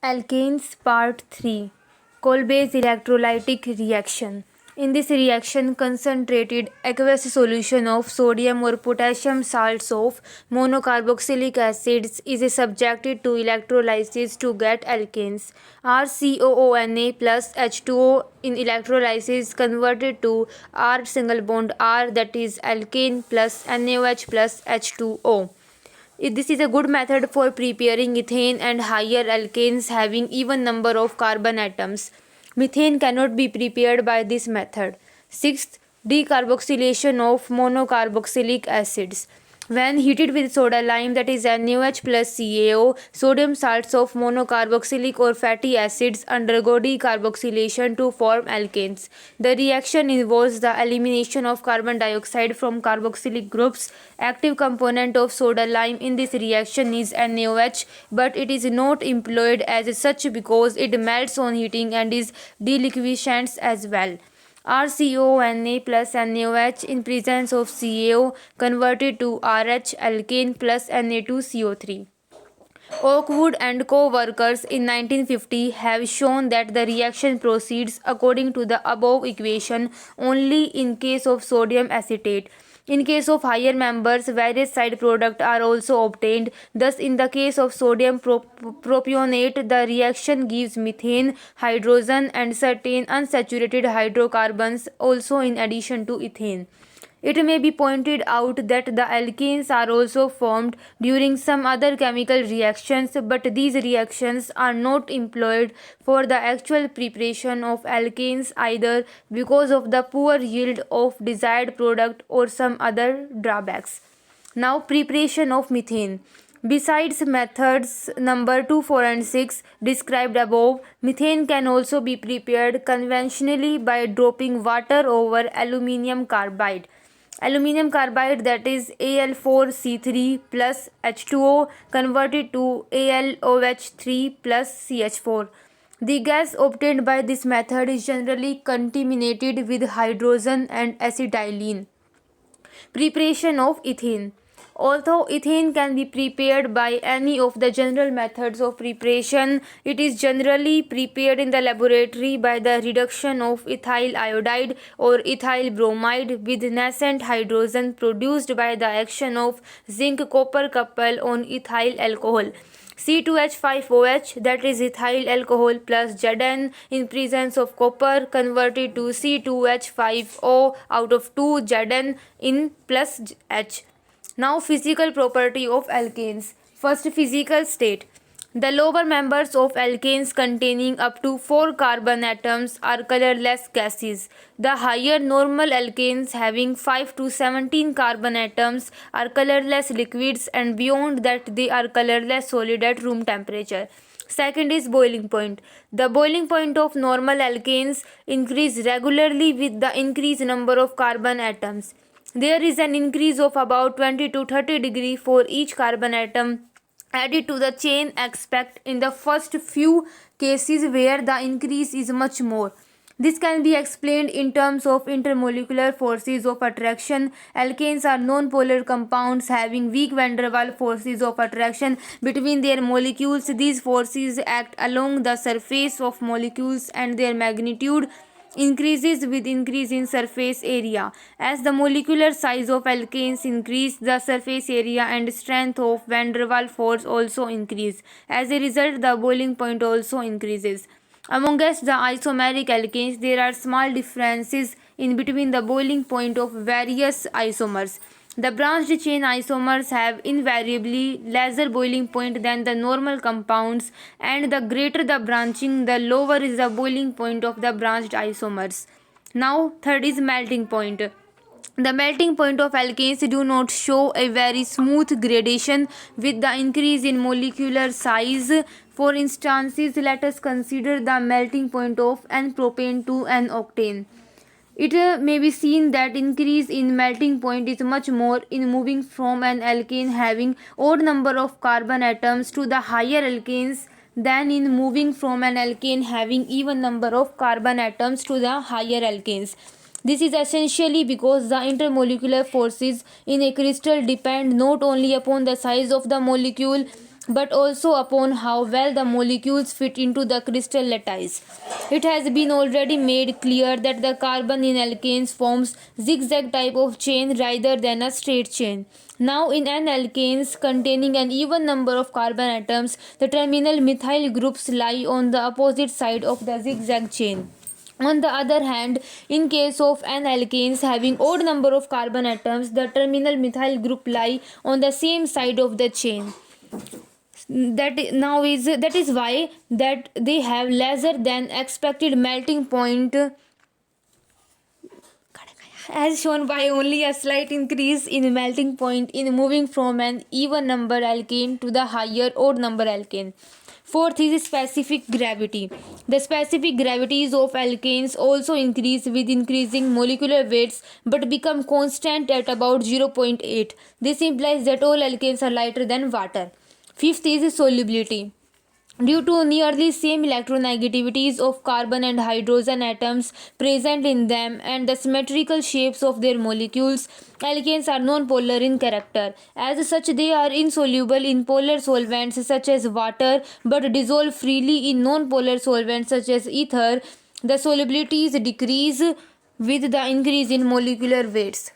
Alkanes Part 3. Kolbe's electrolytic reaction. In this reaction, concentrated aqueous solution of sodium or potassium salts of monocarboxylic acids is subjected to electrolysis to get alkanes. RCOONA plus H2O in electrolysis converted to R single bond R, that is alkane plus NaOH plus H2O. This is a good method for preparing ethane and higher alkanes having even number of carbon atoms. Methane cannot be prepared by this method. Sixth, decarboxylation of monocarboxylic acids. When heated with soda lime, that is NaOH plus CaO, sodium salts of monocarboxylic or fatty acids undergo decarboxylation to form alkanes. The reaction involves the elimination of carbon dioxide from carboxylic groups. Active component of soda lime in this reaction is NaOH, but it is not employed as such because it melts on heating and is deliquescent as well. RCONA plus NaOH in presence of CaO converted to RH alkane plus Na2CO3. Oakwood and co-workers in 1950 have shown that the reaction proceeds according to the above equation only in case of sodium acetate. In case of higher members, various side products are also obtained. Thus, in the case of sodium propionate, the reaction gives methane, hydrogen, and certain unsaturated hydrocarbons also in addition to ethane. It may be pointed out that the alkanes are also formed during some other chemical reactions, but these reactions are not employed for the actual preparation of alkanes either because of the poor yield of desired product or some other drawbacks. Now, preparation of methane. Besides methods number 2, 4 and 6 described above, methane can also be prepared conventionally by dropping water over aluminium carbide. Aluminium carbide, that is Al4C3 plus H2O converted to AlOH3 plus CH4. The gas obtained by this method is generally contaminated with hydrogen and acetylene. Preparation of ethane. Although ethane can be prepared by any of the general methods of preparation, it is generally prepared in the laboratory by the reduction of ethyl iodide or ethyl bromide with nascent hydrogen produced by the action of zinc copper couple on ethyl alcohol. C2H5OH, that is ethyl alcohol plus Zn in presence of copper converted to C2H5O out of 2 Zn in plus H. Now, physical property of alkanes. First, physical state. The lower members of alkanes containing up to 4 carbon atoms are colorless gases. The higher normal alkanes having 5 to 17 carbon atoms are colorless liquids, and beyond that they are colorless solid at room temperature. Second is boiling point. The boiling point of normal alkanes increase regularly with the increased number of carbon atoms. There is an increase of about 20 to 30 degree for each carbon atom added to the chain except in the first few cases where the increase is much more. This can be explained in terms of intermolecular forces of attraction. Alkanes are non-polar compounds having weak van der Waals forces of attraction between their molecules. These forces act along the surface of molecules and their magnitude increases with increase in surface area. As the molecular size of alkanes increase, the surface area and strength of van der Waals force also increase. As a result, the boiling point also increases. Amongst the isomeric alkanes, there are small differences in between the boiling point of various isomers. The branched chain isomers have invariably lesser boiling point than the normal compounds, and the greater the branching, the lower is the boiling point of the branched isomers. Now, third is melting point. The melting point of alkanes do not show a very smooth gradation with the increase in molecular size. For instances, let us consider the melting point of N-propane to N-octane. It may be seen that increase in melting point is much more in moving from an alkane having odd number of carbon atoms to the higher alkanes than in moving from an alkane having even number of carbon atoms to the higher alkanes. This is essentially because the intermolecular forces in a crystal depend not only upon the size of the molecule but also upon how well the molecules fit into the crystal lattice. It has been already made clear that the carbon in alkanes forms zigzag type of chain rather than a straight chain. Now, in an alkanes containing an even number of carbon atoms, the terminal methyl groups lie on the opposite side of the zigzag chain. On the other hand, in case of an alkanes having odd number of carbon atoms, the terminal methyl group lie on the same side of the chain. That is why that they have lesser than expected melting point, as shown by only a slight increase in melting point in moving from an even number alkane to the higher odd number alkane. Fourth is specific gravity. The specific gravities of alkanes also increase with increasing molecular weights but become constant at about 0.8. This implies that all alkanes are lighter than water. Fifth is solubility. Due to nearly same electronegativities of carbon and hydrogen atoms present in them and the symmetrical shapes of their molecules, alkanes are non-polar in character. As such, they are insoluble in polar solvents such as water but dissolve freely in non-polar solvents such as ether. The solubilities decrease with the increase in molecular weights.